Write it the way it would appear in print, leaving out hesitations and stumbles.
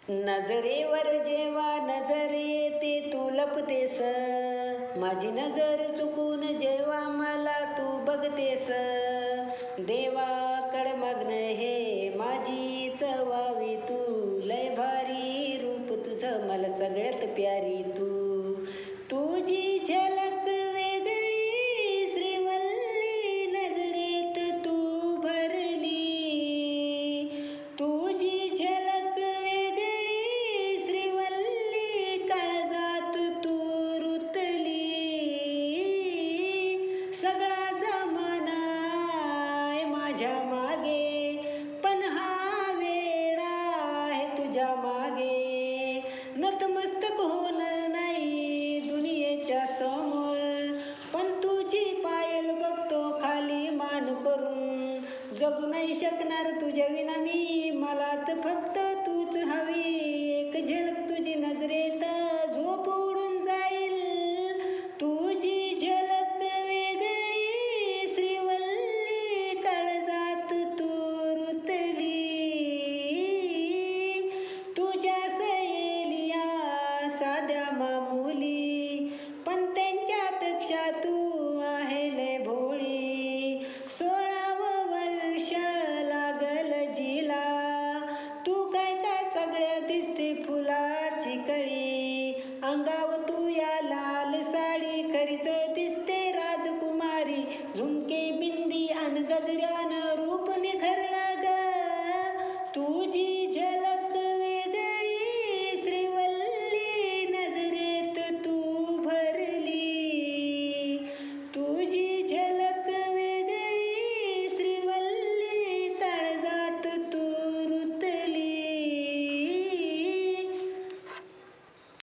नजरेवर जेव्हा नजर येते तू लपतेस, माझी नजर चुकून जेव्हा मला तू बघतेस, देवाकड मागणं हे माझीच व्हावी तू, लय भारी रूप तुझं मला सगळ्यात प्यारी तू, तुझी झलक वेगळी श्रीवल्ली नजरेत तू भरली, तुझी झलक वेगळी श्रीवल्ली काळजात तू रुतली, सगळा जमाना आहे माझ्या मागे पण हा वेडा आहे तुझ्या मागे, नतमस्तक होणार नाही दुनियेच्या समोर, पण तुझी पायल बघतो खाली मान करून, जगू नाही शकणार तुझ्या विना मी, मलाच फक्त तूच हवी, एक झलक तुझी नजरेत झोप उडून जाईल, तुझी झलक वेगळी श्रीवल्ली काळजात तू रुतली, तुझ्या सहेलिया साध्या मामुली पण त्यांच्यापेक्षा तू आहे लय भोळी, 16वं वर्ष लागल जिला, तू काय काय सगळ्या दिसते फुलाची कळी, अंगावर